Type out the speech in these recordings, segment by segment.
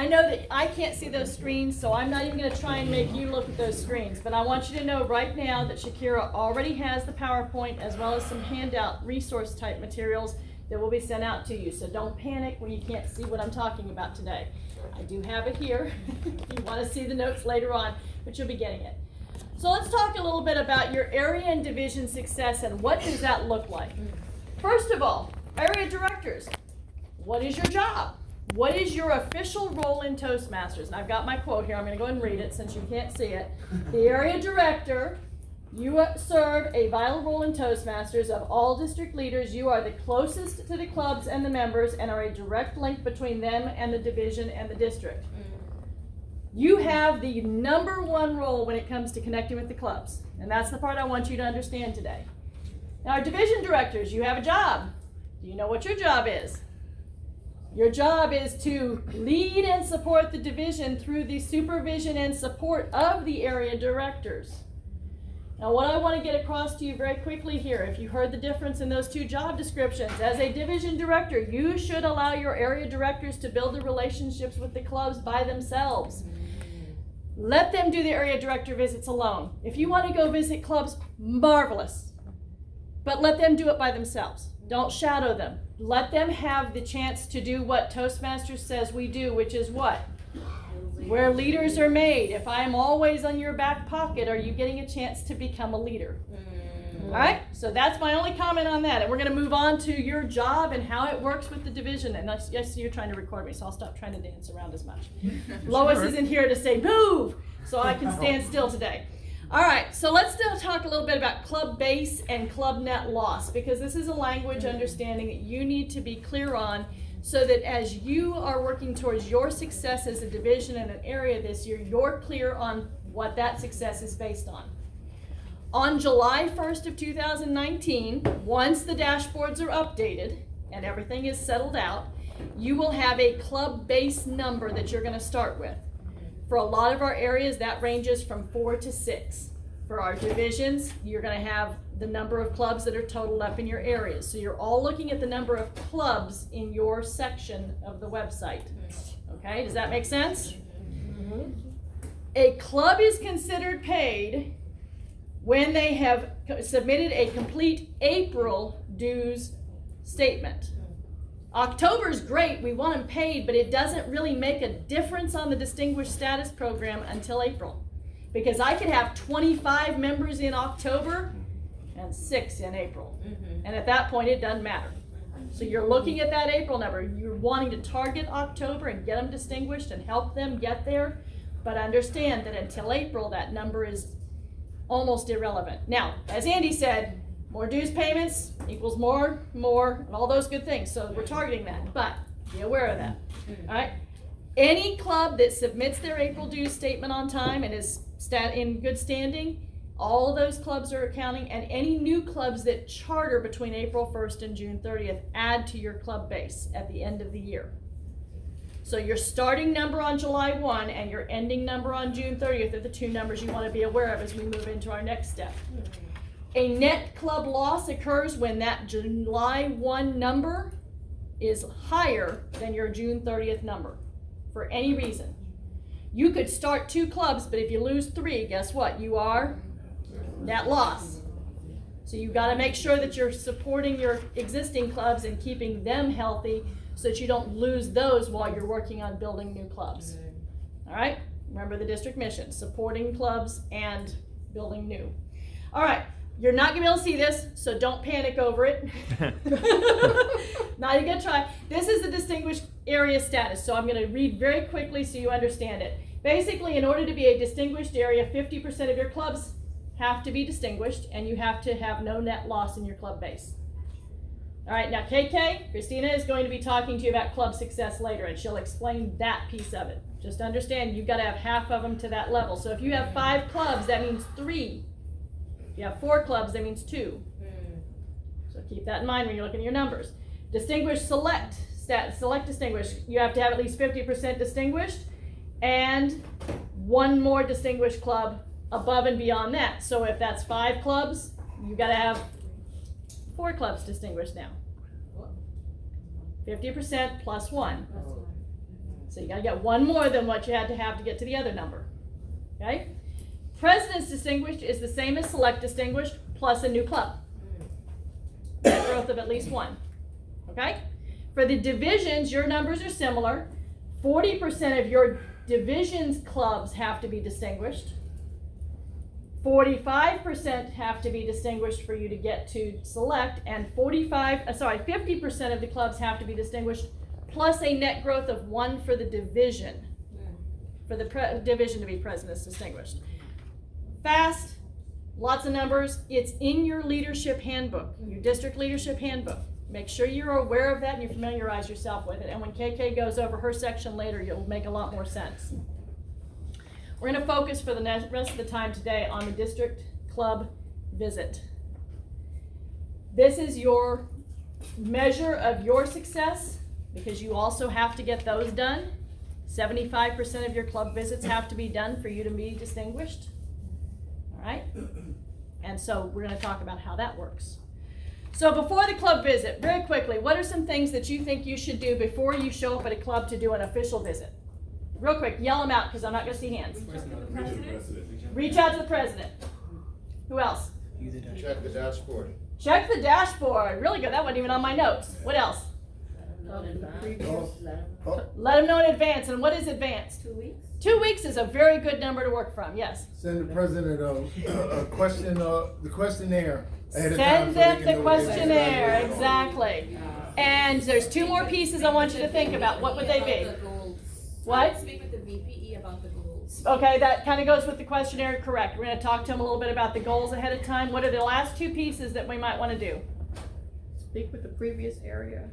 know that I can't see those screens, so I'm not even going to try and make you look at those screens. But I want you to know right now that Shakira already has the PowerPoint as well as some handout resource type materials that will be sent out to you. So don't panic when you can't see what I'm talking about today. I do have it here if you want to see the notes later on, but you'll be getting it. So let's talk a little bit about your area and division success and what does that look like. First of all, area directors, what is your job? What is your official role in Toastmasters? And I've got my quote here. I'm going to go ahead and read it since you can't see it. The area director, you serve a vital role in Toastmasters. Of all district leaders, you are the closest to the clubs and the members and are a direct link between them and the division and the district. You have the number one role when it comes to connecting with the clubs. And that's the part I want you to understand today. Now, our division directors, you have a job. Do you know what your job is? Your job is to lead and support the division through the supervision and support of the area directors. Now, what I want to get across to you very quickly here, if you heard the difference in those two job descriptions, as a division director, you should allow your area directors to build the relationships with the clubs by themselves. Let them do the area director visits alone. If you want to go visit clubs, marvelous. But let them do it by themselves. Don't shadow them. Let them have the chance to do what Toastmasters says we do, which is what? Where leaders are made. If I'm always on your back pocket, are you getting a chance to become a leader? All right? So that's my only comment on that. And we're going to move on to your job and how it works with the division. And yes, you're trying to record me, so I'll stop trying to dance around as much. Lois isn't here to say, move, so I can stand still today. All right, so let's still talk a little bit about club base and club net loss, because this is a language understanding that you need to be clear on so that as you are working towards your success as a division in an area this year, you're clear on what that success is based on. On July 1st of 2019, once the dashboards are updated and everything is settled out, you will have a club base number that you're going to start with. For a lot of our areas, that ranges from 4 to 6. For our divisions, you're going to have the number of clubs that are totaled up in your areas. So you're all looking at the number of clubs in your section of the website. Okay, does that make sense? Mm-hmm. A club is considered paid when they have submitted a complete April dues statement. October's great, we want them paid, but it doesn't really make a difference on the Distinguished Status Program until April. Because I could have 25 members in October and 6 in April. Mm-hmm. And at that point, it doesn't matter. So you're looking at that April number. You're wanting to target October and get them distinguished and help them get there. But understand that until April, that number is almost irrelevant. Now, as Andy said, more dues payments equals more, and all those good things. So we're targeting that, but be aware of that. All right. Any club that submits their April dues statement on time and is in good standing, all those clubs are accounting, and any new clubs that charter between April 1st and June 30th add to your club base at the end of the year. So your starting number on July 1 and your ending number on June 30th are the two numbers you want to be aware of as we move into our next step. A net club loss occurs when that July 1 number is higher than your June 30th number for any reason. You could start 2 clubs, but if you lose 3, guess what? You are net loss. So you've got to make sure that you're supporting your existing clubs and keeping them healthy so that you don't lose those while you're working on building new clubs. All right? Remember the district mission, supporting clubs and building new. All right. You're not going to be able to see this, so don't panic over it. Not even going to try. This is the distinguished area status, so I'm going to read very quickly so you understand it. Basically, in order to be a distinguished area, 50% of your clubs have to be distinguished, and you have to have no net loss in your club base. All right, now KK, Christina is going to be talking to you about club success later, and she'll explain that piece of it. Just understand, you've got to have half of them to that level. So if you have 5 clubs, that means 3. If you have 4 clubs, that means 2. So keep that in mind when you're looking at your numbers. Distinguished select distinguished. You have to have at least 50% distinguished and 1 more distinguished club above and beyond that. So if that's 5 clubs, you've got to have 4 clubs distinguished now. 50% plus 1. So you gotta get one more than what you had to have to get to the other number, okay? President's distinguished is the same as select distinguished plus a new club. Net growth of at least one, okay? For the divisions, your numbers are similar. 40% of your divisions clubs have to be distinguished. 45% have to be distinguished for you to get to select, and 50% of the clubs have to be distinguished, plus a net growth of 1 for the division, for the division to be president's distinguished. Fast, lots of numbers. It's in your leadership handbook, your district leadership handbook. Make sure you're aware of that and you familiarize yourself with it. And when KK goes over her section later, you'll make a lot more sense. We're going to focus for the rest of the time today on the district club visit. This is your measure of your success because you also have to get those done. 75% of your club visits have to be done for you to be distinguished. All right? And so we're going to talk about how that works. So before the club visit, very quickly, what are some things that you think you should do before you show up at a club to do an official visit? Real quick, yell them out because I'm not going to see hands. Reach out to the president. Who else? Check the dashboard. Check the dashboard. Really good. That wasn't even on my notes. What else? Let them know in advance. And what is advance? 2 weeks. 2 weeks is a very good number to work from. Yes. Send the president a question, the questionnaire ahead of Send time. them the questionnaire. Exactly. And there's 2 more pieces I want you to think about. What would they be? What? Speak with the VPE about the goals. Okay, that kind of goes with the questionnaire, correct. We're going to talk to them a little bit about the goals ahead of time. What are the last 2 pieces that we might want to do? Speak with the previous area.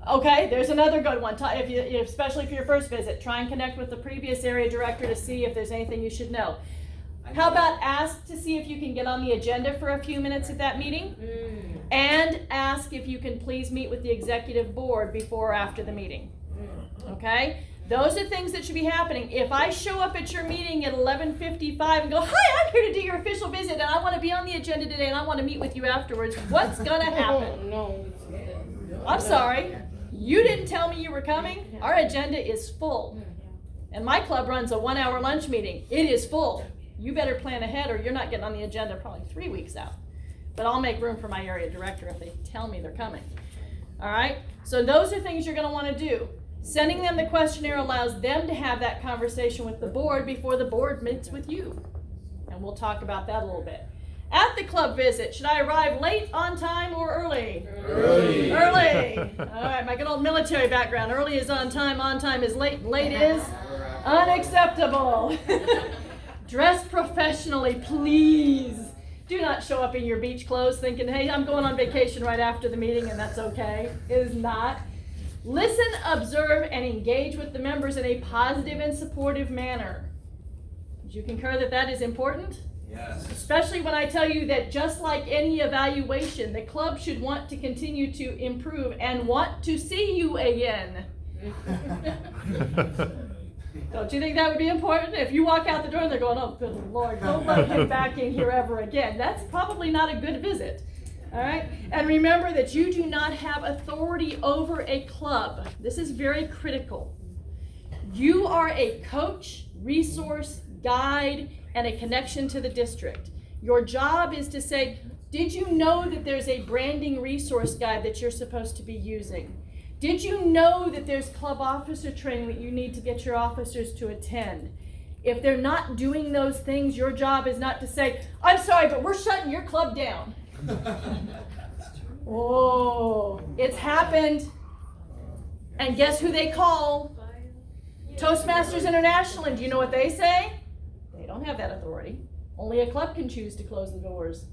Okay, there's another good one. Especially for your first visit, try and connect with the previous area director to see if there's anything you should know. How about ask to see if you can get on the agenda for a few minutes at that meeting? And ask if you can please meet with the executive board before or after the meeting. Okay? Those are things that should be happening. If I show up at your meeting at 11:55 and go, hi, I'm here to do your official visit and I want to be on the agenda today and I want to meet with you afterwards, what's going to happen? No. I'm sorry. You didn't tell me you were coming. Our agenda is full. And my club runs a 1-hour lunch meeting. It is full. You better plan ahead or you're not getting on the agenda probably 3 weeks out. But I'll make room for my area director if they tell me they're coming. All right? So those are things you're going to want to do. Sending them the questionnaire allows them to have that conversation with the board before the board meets with you. And we'll talk about that a little bit. At the club visit, should I arrive late, on time, or early? Early. Early. All right, my good old military background. Early is on time is late, late is unacceptable. Dress professionally, please. Do not show up in your beach clothes thinking, hey, I'm going on vacation right after the meeting and that's okay. It is not. Listen, observe, and engage with the members in a positive and supportive manner. Would you concur that that is important? Yes. Especially when I tell you that just like any evaluation, the club should want to continue to improve and want to see you again. Don't you think that would be important? If you walk out the door and they're going, oh, good Lord, don't let him back in here ever again. That's probably not a good visit. All right? And remember that you do not have authority over a club. This is very critical. You are a coach, resource, guide, and a connection to the district. Your job is to say, did you know that there's a branding resource guide that you're supposed to be using? Did you know that there's club officer training that you need to get your officers to attend? If they're not doing those things, your job is not to say, I'm sorry, but we're shutting your club down. Oh, it's happened. And guess who they call? Toastmasters International. And do you know what they say? They don't have that authority. Only a club can choose to close the doors.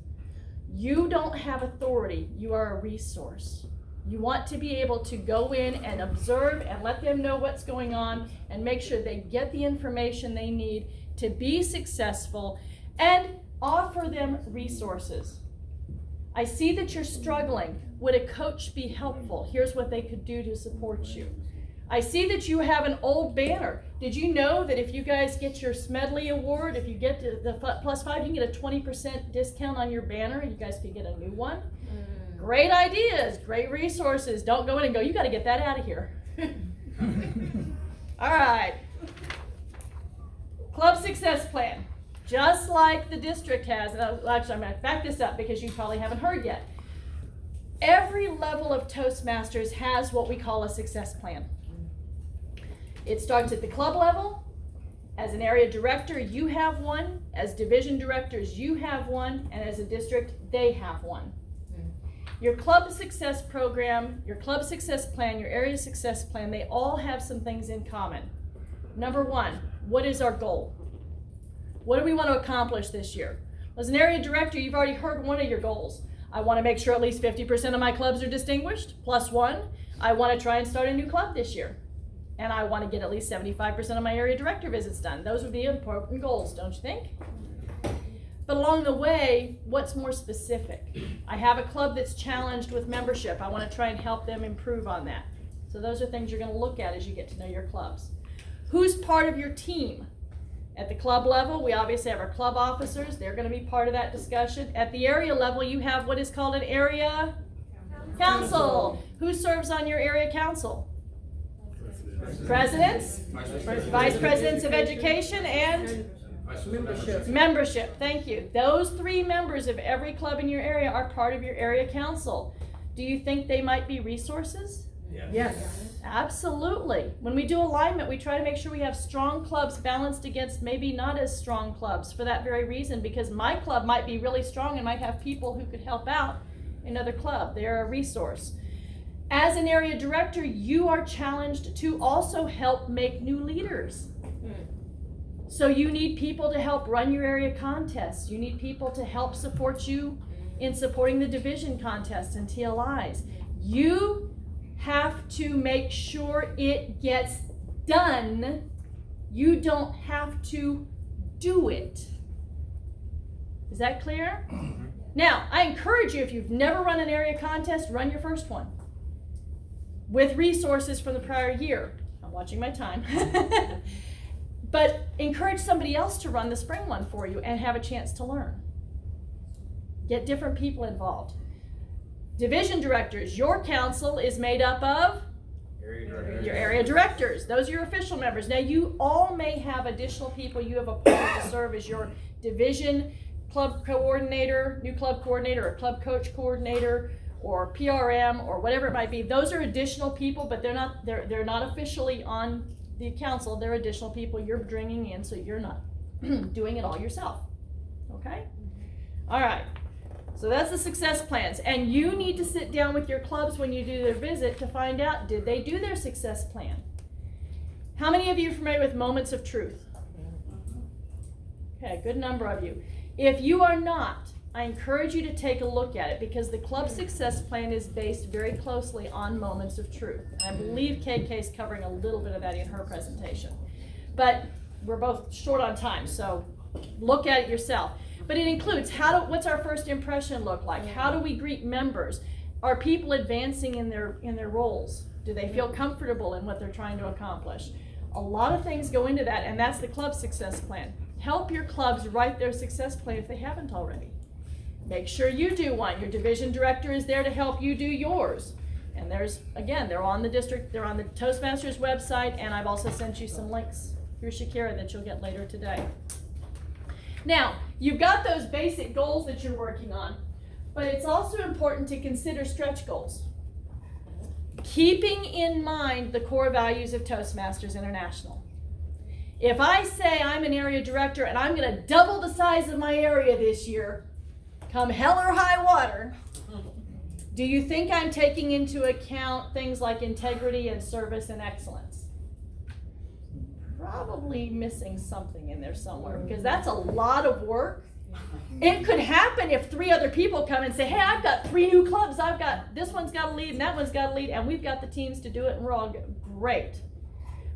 You don't have authority. You are a resource. You want to be able to go in and observe and let them know what's going on and make sure they get the information they need to be successful and offer them resources. I see that you're struggling. Would a coach be helpful? Here's what they could do to support you. I see that you have an old banner. Did you know that if you guys get your Smedley Award, if you get the +5, you can get a 20% discount on your banner and you guys could get a new one? Great ideas, great resources. Don't go in and go, you got to get that out of here. All right. Club success plan. Just like the district has, and actually I'm going to back this up because you probably haven't heard yet. Every level of Toastmasters has what we call a success plan. It starts at the club level. As an area director, you have one. As division directors, you have one. And as a district, they have one. Your club success program, your club success plan, your area success plan, they all have some things in common. Number one, what is our goal? What do we want to accomplish this year? As an area director, you've already heard one of your goals. I want to make sure at least 50% of my clubs are distinguished, plus one. I want to try and start a new club this year. And I want to get at least 75% of my area director visits done. Those would be important goals, don't you think? But along the way, what's more specific? I have a club that's challenged with membership. I want to try and help them improve on that. So those are things you're going to look at as you get to know your clubs. Who's part of your team? At the club level, we obviously have our club officers. They're going to be part of that discussion. At the area level, you have what is called an area council. Who serves on your area council? Presidents, vice presidents of education, and membership. Thank you. Those three members of every club in your area are part of your area council. Do you think they might be resources? Yes. Absolutely. When we do alignment, we try to make sure we have strong clubs balanced against maybe not as strong clubs for that very reason, because my club might be really strong and might have people who could help out another club. They're a resource. As an area director, you are challenged to also help make new leaders. So you need people to help run your area contests. You need people to help support you in supporting the division contests and TLIs. You have to make sure it gets done. You don't have to do it. Is that clear? Now, I encourage you, if you've never run an area contest, run your first one with resources from the prior year. I'm watching my time. But encourage somebody else to run the spring one for you and have a chance to learn. Get different people involved. Division directors, your council is made up of your area directors. Those are your official members. Now you all may have additional people you have appointed to serve as your division club coordinator, new club coordinator, or club coach coordinator, or PRM, or whatever it might be. Those are additional people, but they're not officially on the council. They're additional people you're bringing in, so you're not doing it all yourself. Okay? All right. So that's the success plans. And you need to sit down with your clubs when you do their visit to find out, did they do their success plan? How many of you are familiar with moments of truth? Okay, good number of you. If you are not, I encourage you to take a look at it, because the club success plan is based very closely on moments of truth. I believe KK is covering a little bit of that in her presentation. But we're both short on time, so look at it yourself. But it includes what's our first impression look like? How do we greet members? Are people advancing in their roles? Do they feel comfortable in what they're trying to accomplish? A lot of things go into that, and that's the club success plan. Help your clubs write their success plan if they haven't already. Make sure you do one. Your division director is there to help you do yours. And they're on the Toastmasters website, and I've also sent you some links through Shakira that you'll get later today. Now, you've got those basic goals that you're working on, but it's also important to consider stretch goals. Keeping in mind the core values of Toastmasters International. If I say I'm an area director and I'm going to double the size of my area this year, come hell or high water, do you think I'm taking into account things like integrity and service and excellence? Probably missing something in there somewhere, because that's a lot of work. It could happen if 3 other people come and say, hey, I've got 3 new clubs. This one's got a lead and that one's got a lead, and we've got the teams to do it, and we're all great.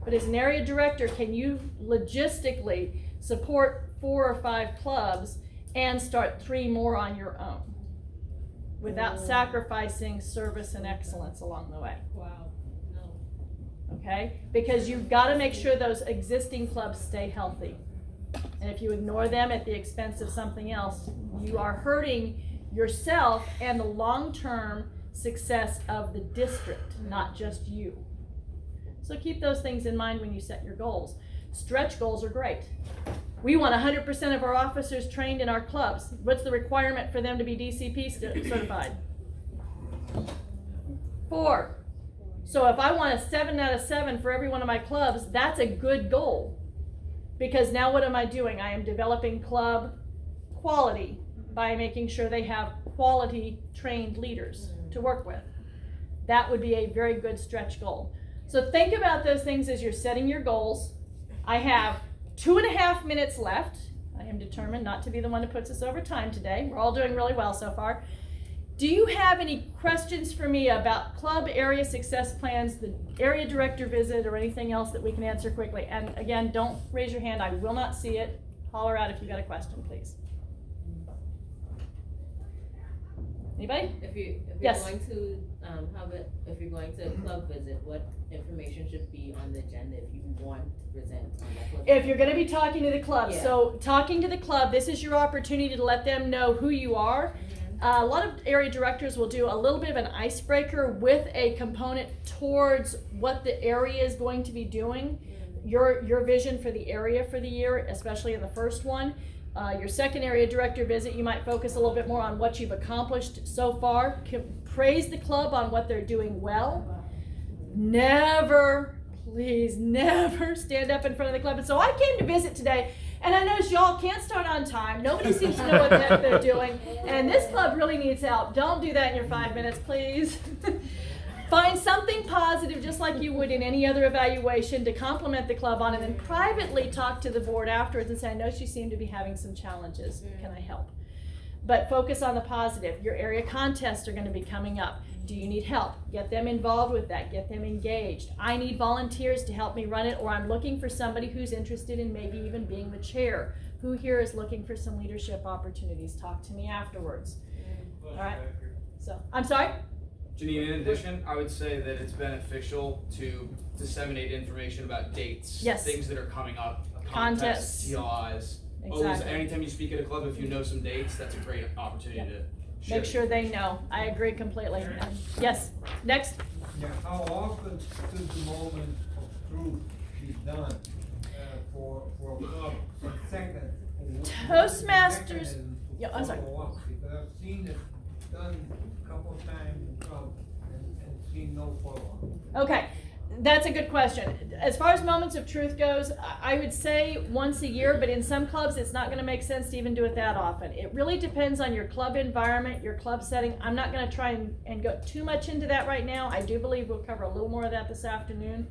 But as an area director, can you logistically support 4 or 5 clubs and start 3 more on your own without sacrificing service and excellence along the way? Wow. No. Okay? Because you've got to make sure those existing clubs stay healthy. And if you ignore them at the expense of something else, you are hurting yourself and the long-term success of the district, not just you. So keep those things in mind when you set your goals. Stretch goals are great. We want 100% of our officers trained in our clubs. What's the requirement for them to be DCP certified? 4. So if I want a 7 out of 7 for every one of my clubs, that's a good goal. Because now what am I doing? I am developing club quality by making sure they have quality trained leaders to work with. That would be a very good stretch goal. So think about those things as you're setting your goals. I have 2.5 minutes left. I am determined not to be the one that puts us over time today. We're all doing really well so far. Do you have any questions for me about club area success plans, the area director visit, or anything else that we can answer quickly? And again, don't raise your hand. I will not see it. Holler out if you got a question, please. Anybody? If you're Yes. going to if you're going to a club visit, what information should be on the agenda if you want to present on that club? If you're going to be talking to the club, Yeah. so talking to the club, this is your opportunity to let them know who you are. A lot of area directors will do a little bit of an icebreaker with a component towards what the area is going to be doing, your vision for the area for the year, especially in the first one. Your second area director visit, you might focus a little bit more on what you've accomplished so far. Praise the club on what they're doing well. Never, please, never stand up in front of the club and so I came to visit today. And I noticed y'all can't start on time. Nobody seems to know what the heck they're doing. And this club really needs help. Don't do that in your 5 minutes, please. Find something positive, just like you would in any other evaluation, to compliment the club on, and then privately talk to the board afterwards and say, I know you seem to be having some challenges. Can I help? But focus on the positive. Your area contests are going to be coming up. Do you need help? Get them involved with that. Get them engaged. I need volunteers to help me run it, or I'm looking for somebody who's interested in maybe even being the chair. Who here is looking for some leadership opportunities? Talk to me afterwards. All right. So, I'm sorry? Jeanine, in addition, I would say that it's beneficial to disseminate information about dates, Yes. things that are coming up, Contests. TLIs. Always, Exactly. anytime you speak at a club, if you know some dates, that's a great opportunity to share. Make sure they know. I agree completely. Yes. Next. Yeah, how often should the moment of truth be done for a club? And second, Toastmasters- mechanism to Yeah, I'm sorry. follow up? Because I've seen it done a couple of times in clubs and seen no follow-up. Okay. That's a good question. As far as moments of truth goes, I would say once a year, but in some clubs it's not going to make sense to even do it that often. It really depends on your club environment, your club setting. I'm not going to try and go too much into that right now. I do believe we'll cover a little more of that this afternoon.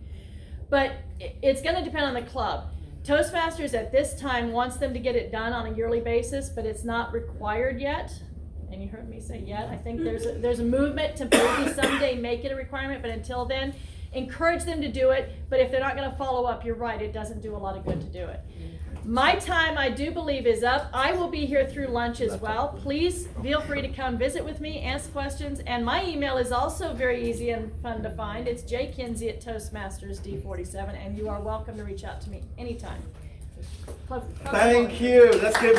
But it's going to depend on the club. Toastmasters at this time wants them to get it done on a yearly basis, but it's not required yet. And you heard me say yet. I think there's a movement to maybe someday make it a requirement, but until then, encourage them to do it, but if they're not going to follow up, you're right, it doesn't do a lot of good to do it. My time, I do believe, is up. I will be here through lunch as well. Please feel free to come visit with me, ask questions, and my email is also very easy and fun to find. It's jkinsey at Toastmasters D47, and you are welcome to reach out to me anytime. Thank you. Let's give